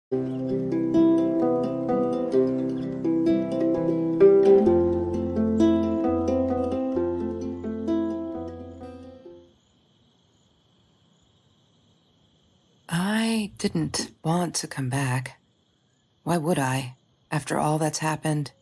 I didn't want to come back. Why would I, after all that's happened,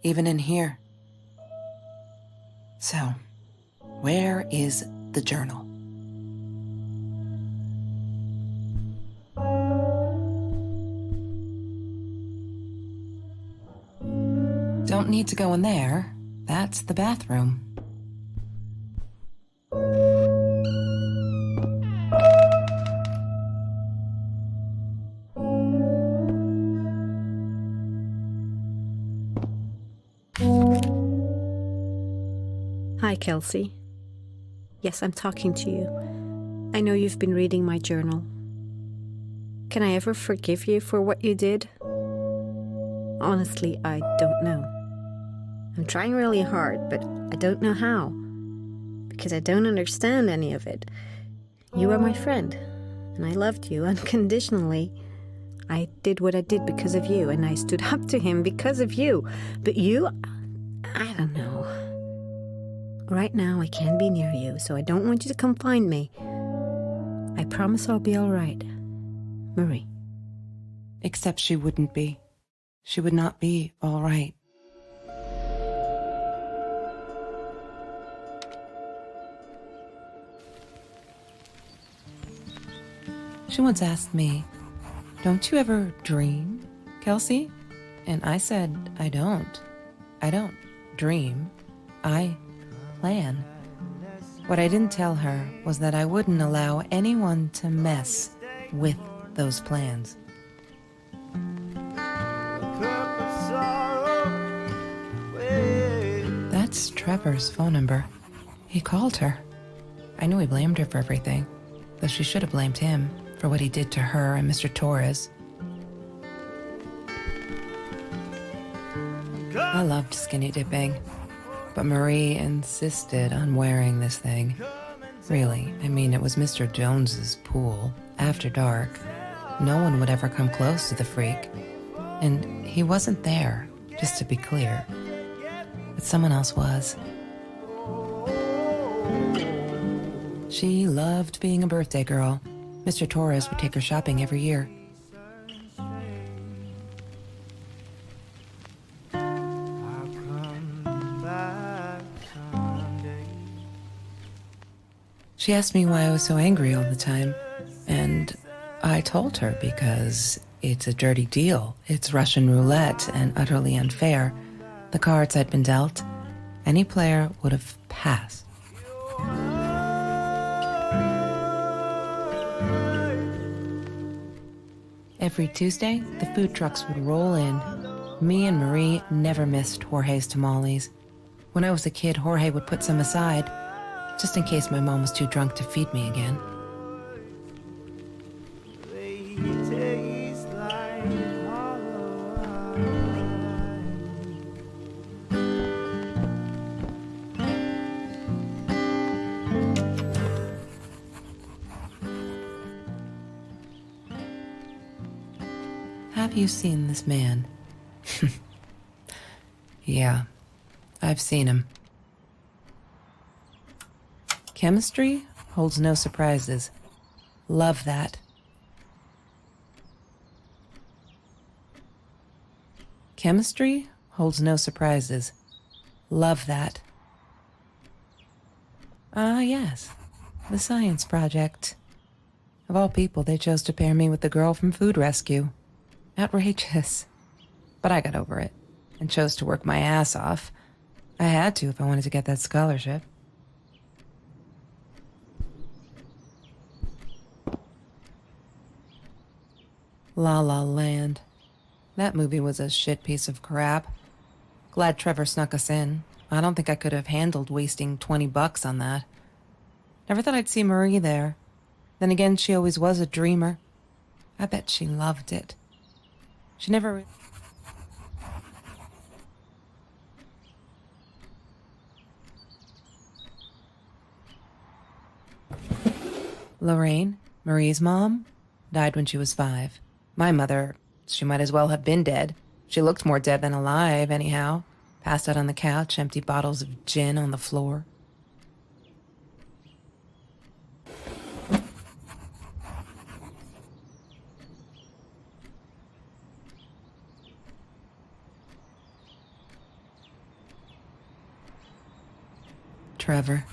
even in here? So, where is the journal? Don't need to go in there. That's the bathroom. Hi, Kelsey. Yes, I'm talking to you. I know you've been reading my journal. Can I ever forgive you for what you did? Honestly, I don't know. I'm trying really hard, but I don't know how. Because I don't understand any of it. You are my friend, and I loved you unconditionally. I did what I did because of you, and I stood up to him because of you. But you, I don't know. Right now, I can't be near you, so I don't want you to come find me. I promise I'll be all right. Marie. Except she wouldn't be. She would not be all right. She once asked me, "Don't you ever dream, Kelsey?" And I said, I don't. I don't dream. I plan. What I didn't tell her was that I wouldn't allow anyone to mess with those plans. That's Trevor's phone number. He called her. I knew he blamed her for everything, though she should have blamed him for what he did to her and Mr. Torres. I loved skinny dipping, but Marie insisted on wearing this thing. Really, I mean, it was Mr. Jones's pool, after dark. No one would ever come close to the freak. And he wasn't there, just to be clear. But someone else was. She loved being a birthday girl. Mr. Torres would take her shopping every year. She asked me why I was so angry all the time, and I told her because it's a dirty deal. It's Russian roulette and utterly unfair. The cards I'd been dealt, any player would have passed. Every Tuesday, the food trucks would roll in. Me and Marie never missed Jorge's tamales. When I was a kid, Jorge would put some aside, just in case my mom was too drunk to feed me again. Have you seen this man? Yeah, I've seen him. Chemistry holds no surprises. Love that. Chemistry holds no surprises. Love that. Ah, yes. The science project. Of all people, they chose to pair me with the girl from Food Rescue. Outrageous. But I got over it and chose to work my ass off. I had to if I wanted to get that scholarship. La La Land. That movie was a shit piece of crap. Glad Trevor snuck us in. I don't think I could have handled wasting $20 on that. Never thought I'd see Marie there. Then again, she always was a dreamer. I bet she loved it. She never... Lorraine, Marie's mom, died when she was 5. My mother, she might as well have been dead. She looked more dead than alive, anyhow. Passed out on the couch, empty bottles of gin on the floor. Trevor.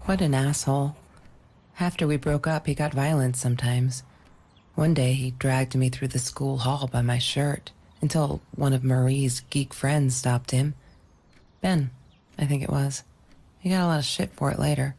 What an asshole. After we broke up, he got violent sometimes. One day, he dragged me through the school hall by my shirt until one of Marie's geek friends stopped him. Ben, I think it was. He got a lot of shit for it later.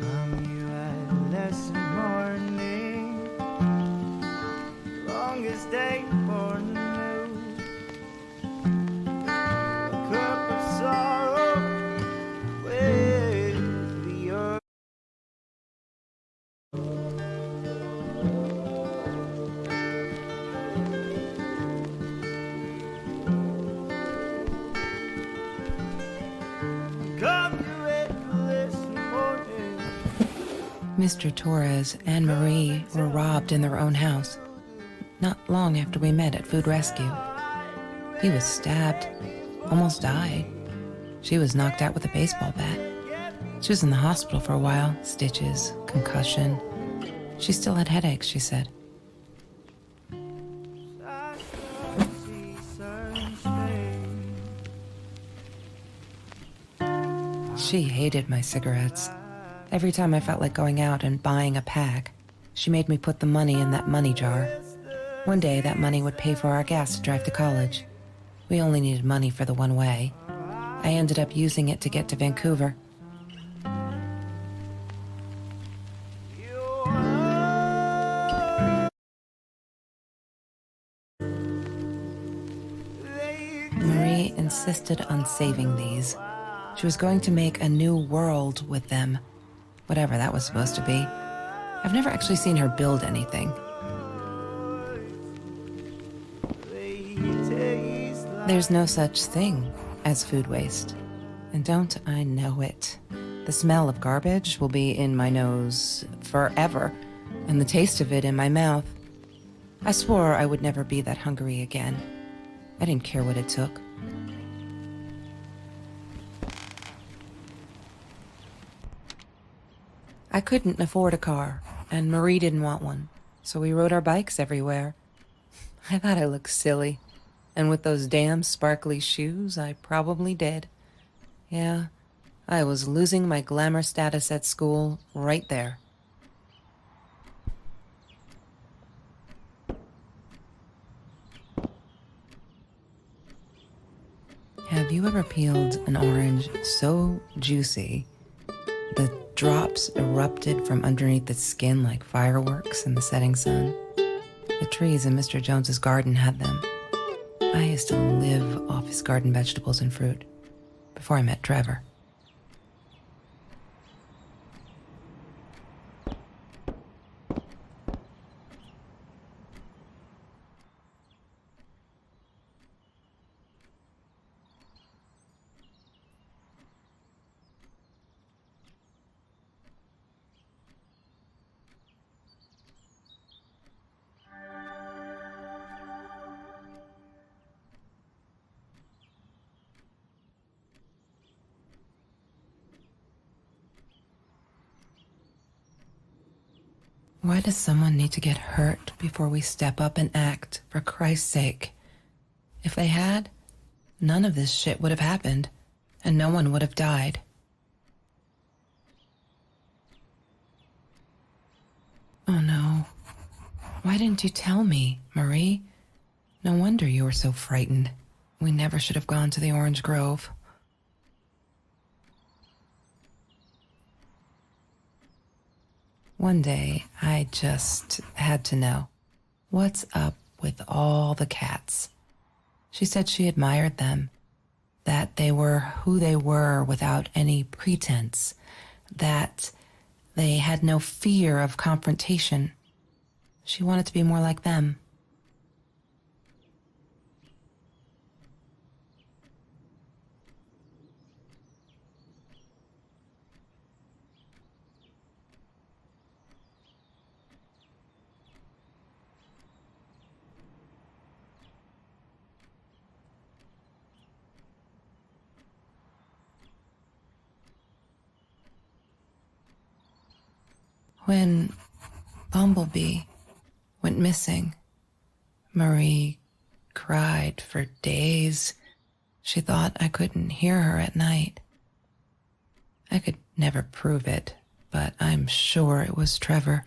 Come you at less morning, longest day for new. A cup of sorrow with the earth. Come you at less morning. Mr. Torres and Marie were robbed in their own house, not long after we met at Food Rescue. He was stabbed, almost died. She was knocked out with a baseball bat. She was in the hospital for a while, stitches, concussion. She still had headaches, she said. I shall see sun Spain. She hated my cigarettes. Every time I felt like going out and buying a pack, she made me put the money in that money jar. One day, that money would pay for our gas to drive to college. We only needed money for the one way. I ended up using it to get to Vancouver. Marie insisted on saving these. She was going to make a new world with them, whatever that was supposed to be. I've never actually seen her build anything. There's no such thing as food waste. And don't I know it? The smell of garbage will be in my nose forever, and the taste of it in my mouth. I swore I would never be that hungry again. I didn't care what it took. I couldn't afford a car, and Marie didn't want one, so we rode our bikes everywhere. I thought I looked silly, and with those damn sparkly shoes, I probably did. Yeah, I was losing my glamour status at school right there. Have you ever peeled an orange so juicy the drops erupted from underneath its skin like fireworks in the setting sun? The trees in Mr. Jones's garden had them. I used to live off his garden vegetables and fruit before I met Trevor. Why does someone need to get hurt before we step up and act, for Christ's sake? If they had, none of this shit would have happened, and no one would have died. Oh no. Why didn't you tell me, Marie? No wonder you were so frightened. We never should have gone to the Orange Grove. One day, I just had to know. What's up with all the cats? She said she admired them, that they were who they were without any pretense, that they had no fear of confrontation. She wanted to be more like them. When Bumblebee went missing, Marie cried for days. She thought I couldn't hear her at night. I could never prove it, but I'm sure it was Trevor.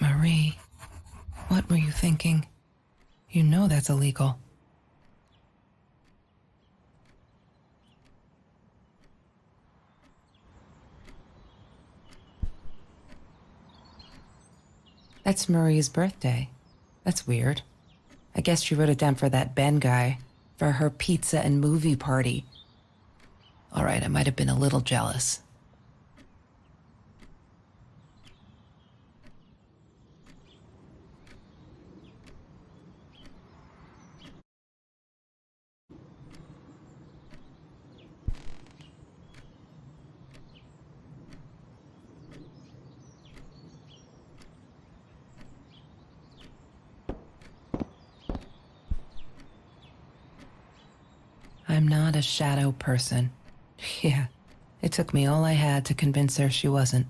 Marie, what were you thinking? You know that's illegal. That's Marie's birthday. That's weird. I guess she wrote it down for that Ben guy, for her pizza and movie party. All right, I might have been a little jealous. I'm not a shadow person. Yeah, it took me all I had to convince her she wasn't.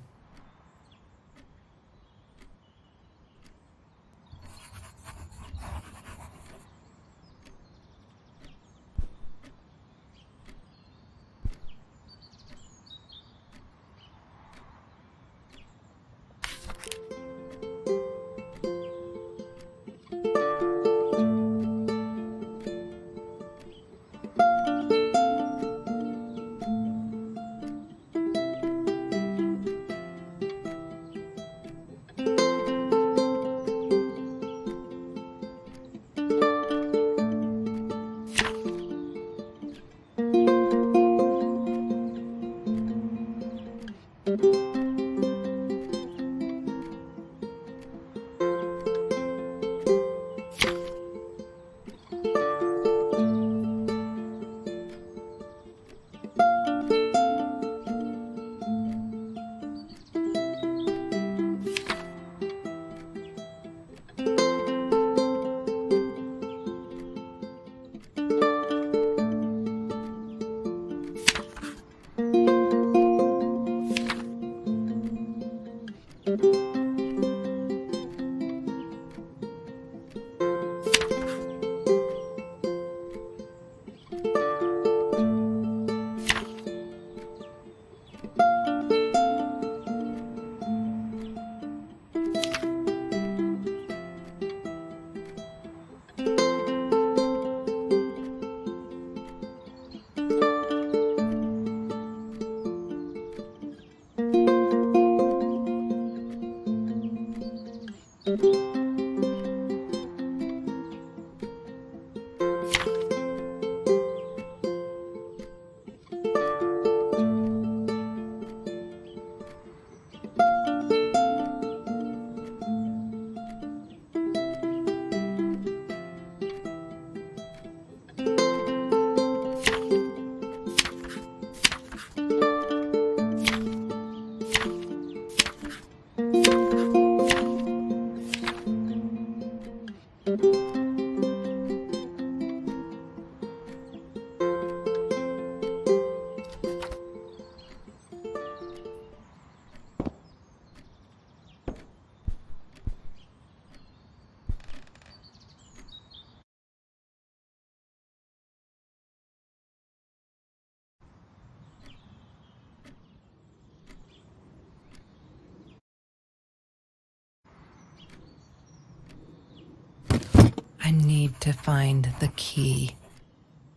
I need to find the key.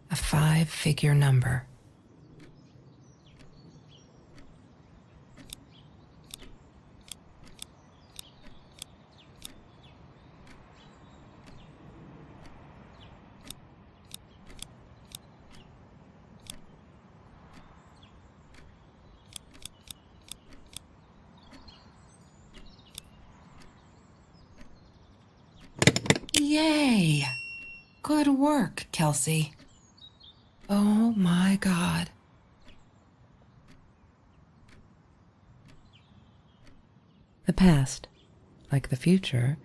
A 5-figure number. Yay! Good work, Kelsey. Oh my God. The past, like the future,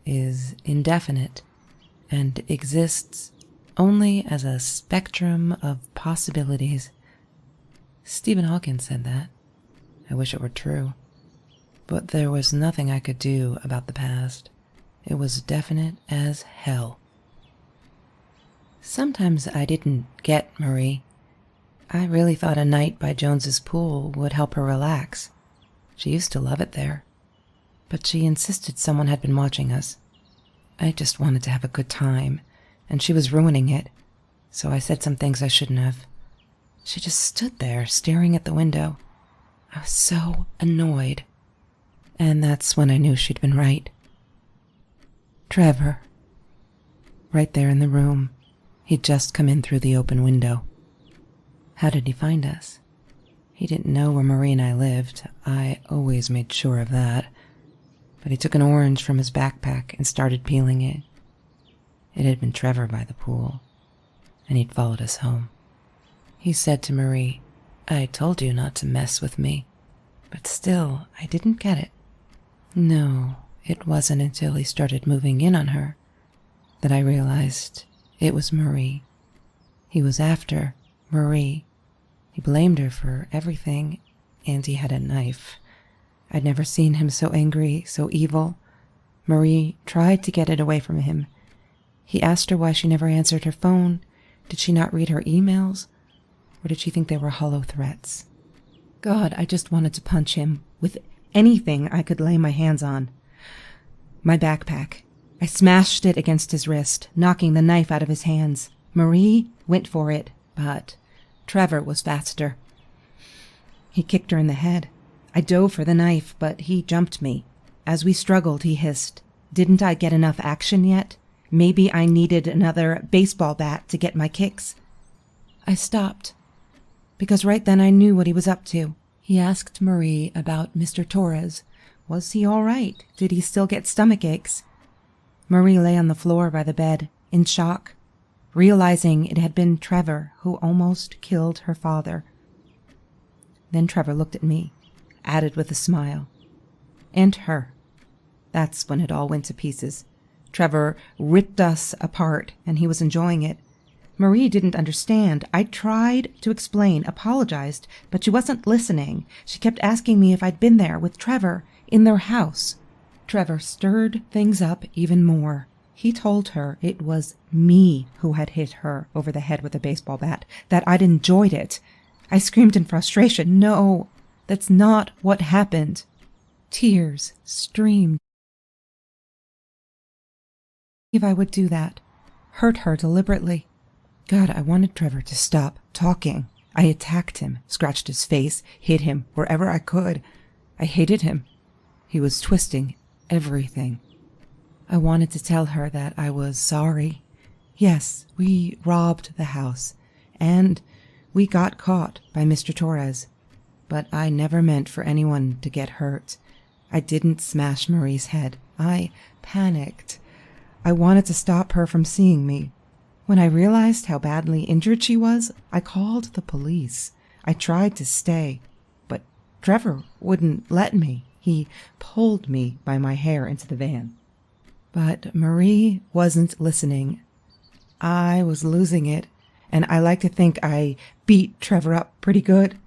is indefinite and exists only as a spectrum of possibilities. Stephen Hawking said that. I wish it were true. But there was nothing I could do about the past. It was definite as hell. Sometimes I didn't get Marie. I really thought a night by Jones's pool would help her relax. She used to love it there. But she insisted someone had been watching us. I just wanted to have a good time, and she was ruining it, so I said some things I shouldn't have. She just stood there, staring at the window. I was so annoyed. And that's when I knew she'd been right. Trevor. Right there in the room. He'd just come in through the open window. How did he find us? He didn't know where Marie and I lived. I always made sure of that. But he took an orange from his backpack and started peeling it. It had been Trevor by the pool, and he'd followed us home. He said to Marie, "I told you not to mess with me." But still, I didn't get it. No, it wasn't until he started moving in on her that I realized it was Marie. He was after Marie. He blamed her for everything, and he had a knife. I'd never seen him so angry, so evil. Marie tried to get it away from him. He asked her why she never answered her phone. Did she not read her emails? Or did she think they were hollow threats? God, I just wanted to punch him with anything I could lay my hands on. My backpack. I smashed it against his wrist, knocking the knife out of his hands. Marie went for it, but Trevor was faster. He kicked her in the head. I dove for the knife, but he jumped me. As we struggled, he hissed, "Didn't I get enough action yet? Maybe I needed another baseball bat to get my kicks." I stopped, because right then I knew what he was up to. He asked Marie about Mr. Torres. Was he all right? Did he still get stomach aches? Marie lay on the floor by the bed, in shock, realizing it had been Trevor who almost killed her father. Then Trevor looked at me, added with a smile. And her. That's when it all went to pieces. Trevor ripped us apart, and he was enjoying it. Marie didn't understand. I tried to explain, apologized, but she wasn't listening. She kept asking me if I'd been there with Trevor in their house. Trevor stirred things up even more. He told her it was me who had hit her over the head with a baseball bat, that I'd enjoyed it. I screamed in frustration, "No, that's not what happened." Tears streamed. If I would do that, hurt her deliberately. God, I wanted Trevor to stop talking. I attacked him, scratched his face, hit him wherever I could. I hated him. He was twisting everything. I wanted to tell her that I was sorry. Yes, we robbed the house, and we got caught by Mr. Torres. But I never meant for anyone to get hurt. I didn't smash Marie's head. I panicked. I wanted to stop her from seeing me. When I realized how badly injured she was, I called the police. I tried to stay, but Trevor wouldn't let me. He pulled me by my hair into the van. But Marie wasn't listening. I was losing it, and I like to think I beat Trevor up pretty good.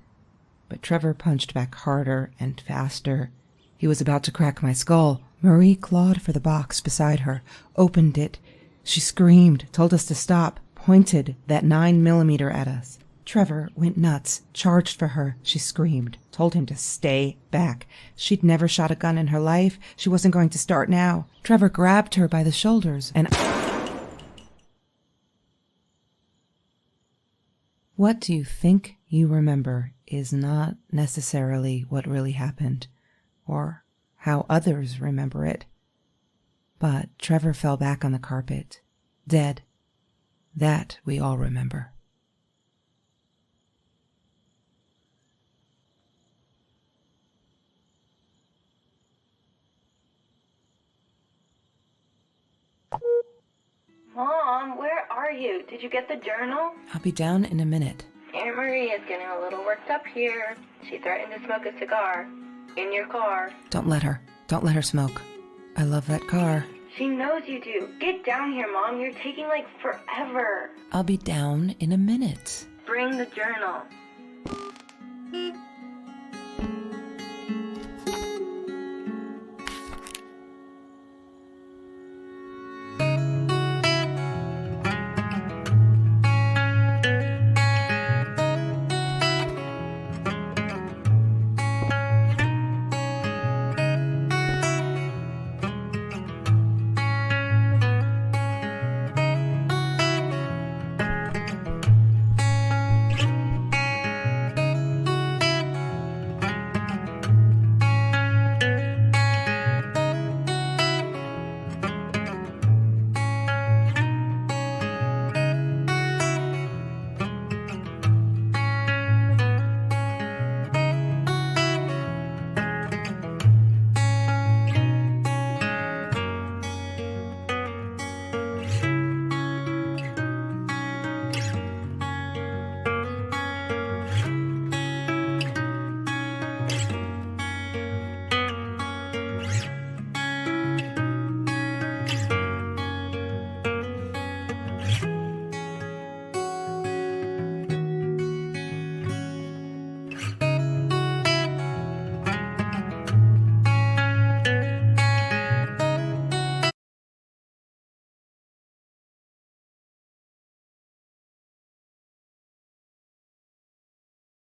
But Trevor punched back harder and faster. He was about to crack my skull. Marie clawed for the box beside her, opened it. She screamed, told us to stop, pointed that 9mm at us. Trevor went nuts, charged for her. She screamed, told him to stay back. She'd never shot a gun in her life. She wasn't going to start now. Trevor grabbed her by the shoulders, and What do you think you remember is not necessarily what really happened, or how others remember it. But Trevor fell back on the carpet, dead. That we all remember. Mom, where are you? Did you get the journal? I'll be down in a minute. Aunt Marie is getting a little worked up here. She threatened to smoke a cigar. In your car. Don't let her. Don't let her smoke. I love that car. She knows you do. Get down here, Mom. You're taking like forever. I'll be down in a minute. Bring the journal.